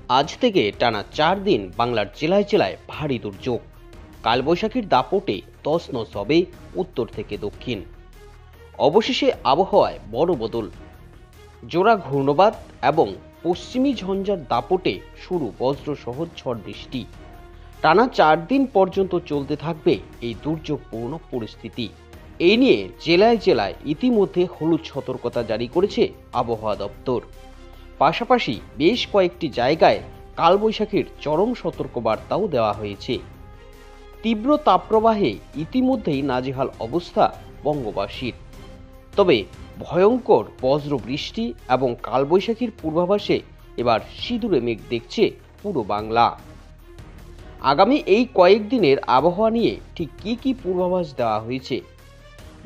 আজ থেকে টানা 4 দিন বাংলার জেলায় জেলায় ভারী দুর্যোগ। কালবৈশাখীর দাপটে তছনছ হবে উত্তর থেকে দক্ষিণ। অবশেষে আবহাওয়ায় বড় বদল। জোড়া ঘূর্ণবাত এবং পশ্চিমী ঝঞ্ঝার দাপটে শুরু বজ্রসহ ঝড় বৃষ্টি। টানা 4 দিন পর্যন্ত চলতে থাকবে এই দুর্যোগপূর্ণ পরিস্থিতি। এই নিয়ে জেলায় জেলায় ইতিমধ্যে হলুদ সতর্কতা জারি করেছে আবহাওয়া দপ্তর। পাশাপাশি বেশ কয়েকটি জায়গায় কালবৈশাখীর চরম সতর্কবার্তাও দেওয়া হয়েছে। তীব্র তাপপ্রবাহে ইতিমধ্যেই নাজেহাল অবস্থা বঙ্গবাসীর। তবে ভয়ঙ্কর বজ্র বৃষ্টি এবং কালবৈশাখীর পূর্বাভাসে এবার সিঁদুরে মেঘ দেখছে পুরো বাংলা। আগামী এই কয়েকদিনের আবহাওয়া নিয়ে ঠিক কি পূর্বাভাস দেওয়া হয়েছে,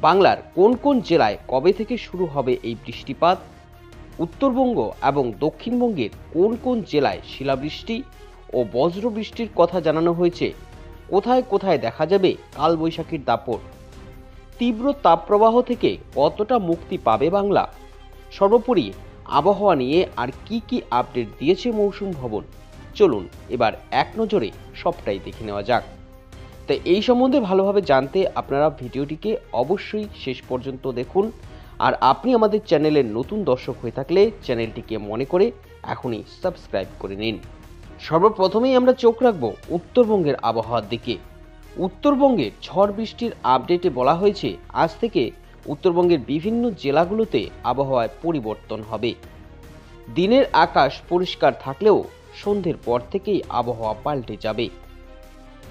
বাংলার কোন কোন জেলায় কবে থেকে শুরু হবে এই বৃষ্টিপাত, উত্তরবঙ্গ এবং দক্ষিণবঙ্গের কোন কোন জেলায় শিলাবৃষ্টি ও বজ্রবৃষ্টির কথা জানানো হয়েছে, কোথায় কোথায় দেখা যাবে কালবৈশাখীর দাপট, তীব্র তাপপ্রবাহ থেকে কতটা মুক্তি পাবে বাংলা, সর্বোপরি আবহাওয়া নিয়ে আর কি আপডেট দিয়েছে মৌসুম ভবন, চলুন এবার এক নজরে সবটাই দেখে নেওয়া যাক। তাই এই সম্বন্ধে ভালোভাবে জানতে আপনারা ভিডিওটিকে অবশ্যই শেষ পর্যন্ত দেখুন। আর আপনি আমাদের চ্যানেলের নতুন দর্শক হয়ে থাকলে চ্যানেলটিকে মনে করে এখনই সাবস্ক্রাইব করে নিন। সর্বপ্রথমেই আমরা চোখ রাখব উত্তরবঙ্গের আবহাওয়ার দিকে। উত্তরবঙ্গের ঝড় বৃষ্টির আপডেটে বলা হয়েছে আজ থেকে উত্তরবঙ্গের বিভিন্ন জেলাগুলোতে আবহাওয়ায় পরিবর্তন হবে। দিনের আকাশ পরিষ্কার থাকলেও সন্ধ্যের পর থেকেই আবহাওয়া পাল্টে যাবে।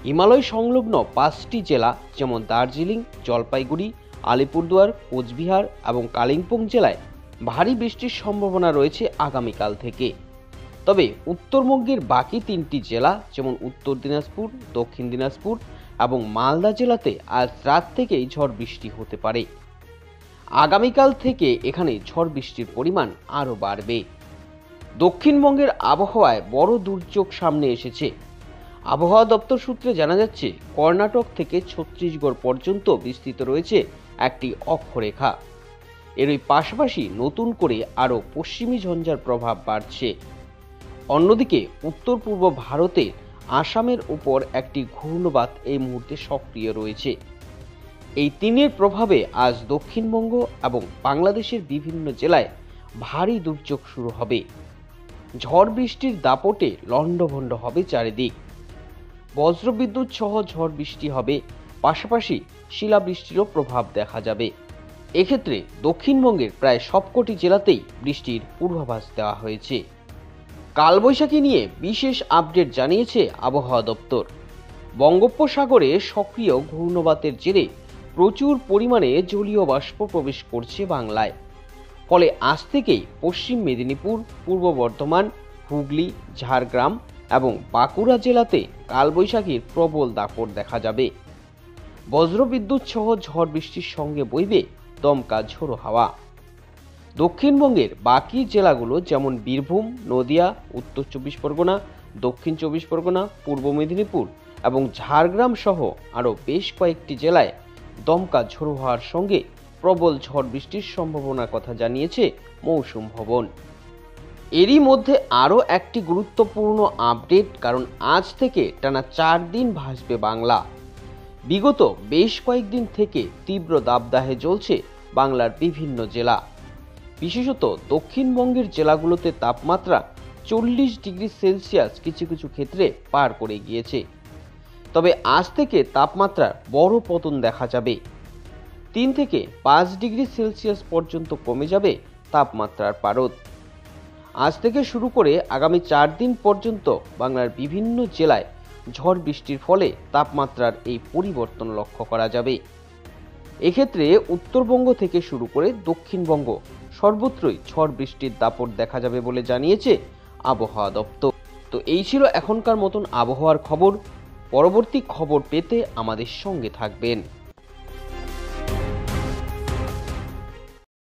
হিমালয় সংলগ্ন 5টি জেলা যেমন দার্জিলিং, জলপাইগুড়ি, আলিপুরদুয়ার, কোচবিহার এবং কালিম্পং জেলায় ভারী বৃষ্টির সম্ভাবনা রয়েছে আগামীকাল থেকে। তবে উত্তরবঙ্গের বাকি 3টি জেলা যেমন উত্তর দিনাজপুর, দক্ষিণ দিনাজপুর এবং মালদা জেলাতে আজ রাত থেকেই ঝড় বৃষ্টি হতে পারে। আগামীকাল থেকে এখানে ঝড় বৃষ্টির পরিমাণ আরও বাড়বে। দক্ষিণবঙ্গের আবহাওয়ায় বড় দুর্যোগ সামনে এসেছে। আবহাওয়া দপ্তর সূত্রে জানা যাচ্ছে কর্ণাটক থেকে ছত্তিশগড় পর্যন্ত বিস্তৃত রয়েছে একটি অক্ষরেখা। এরই পাশাপাশি নতুন করে আরও পশ্চিমী ঝঞ্ঝার প্রভাব বাড়ছে। অন্যদিকে উত্তর পূর্ব ভারতে আসামের উপর একটি ঘূর্ণবাত এই মুহূর্তে সক্রিয় রয়েছে। এই তিনের প্রভাবে আজ দক্ষিণবঙ্গ এবং বাংলাদেশের বিভিন্ন জেলায় ভারী দুর্যোগ শুরু হবে। ঝড় বৃষ্টির দাপটে লণ্ডভণ্ড হবে চারিদিক। বজ্রবিদ্যুৎ সহ ঝড় বৃষ্টি হবে, পাশাপাশি শিলাবৃষ্টিরও প্রভাব দেখা যাবে। এক্ষেত্রে দক্ষিণবঙ্গের প্রায় সবকটি জেলাতেই বৃষ্টির পূর্বাভাস দেওয়া হয়েছে। কালবৈশাখী নিয়ে বিশেষ আপডেট জানিয়েছে আবহাওয়া দপ্তর। বঙ্গোপসাগরে সক্রিয় ঘূর্ণবাতের জেরে প্রচুর পরিমাণে জলীয় বাষ্প প্রবেশ করছে বাংলায়। ফলে আজ থেকেই পশ্চিম মেদিনীপুর, পূর্ব বর্ধমান, হুগলি, ঝাড়গ্রাম এবং বাঁকুড়া জেলাতে কালবৈশাখীর প্রবল দাপট দেখা যাবে। বজ্রবিদ্যুৎ সহ ঝড় বৃষ্টির সঙ্গে বইবে দমকা ঝোড়ো হাওয়া। দক্ষিণবঙ্গের বাকি জেলাগুলো যেমন বীরভূম, নদিয়া, উত্তর 24 পরগনা, দক্ষিণ 24 পরগনা, পূর্ব মেদিনীপুর এবং ঝাড়গ্রাম সহ আরও বেশ কয়েকটি জেলায় দমকা ঝোড়ো হাওয়ার সঙ্গে প্রবল ঝড় বৃষ্টির সম্ভাবনার কথা জানিয়েছে মৌসুম ভবন। এরই মধ্যে আরও একটি গুরুত্বপূর্ণ আপডেট, কারণ আজ থেকে টানা 4 দিন ভাসবে বাংলা। বিগত বেশ কয়েকদিন থেকে তীব্র দাবদাহে জ্বলছে বাংলার বিভিন্ন জেলা। বিশেষত দক্ষিণবঙ্গের জেলাগুলোতে তাপমাত্রা 40 ডিগ্রি সেলসিয়াস কিছু কিছু ক্ষেত্রে পার করে গিয়েছে। তবে আজ থেকে তাপমাত্রার বড় পতন দেখা যাবে। 3 থেকে 5 ডিগ্রি সেলসিয়াস পর্যন্ত কমে যাবে তাপমাত্রার পারদ। আজ থেকে শুরু করে আগামী 4 দিন পর্যন্ত বাংলার বিভিন্ন জেলায় ঝড় বৃষ্টির ফলে তাপমাত্রার এই পরিবর্তন লক্ষ্য করা যাবে। এক্ষেত্রে উত্তরবঙ্গ থেকে শুরু করে দক্ষিণবঙ্গ সর্বত্রই ঝড় বৃষ্টির দাপট দেখা যাবে বলে জানিয়েছে আবহাওয়া দপ্তর। তো এই ছিল এখনকার মতন আবহাওয়ার খবর। পরবর্তী খবর পেতে আমাদের সঙ্গে থাকবেন।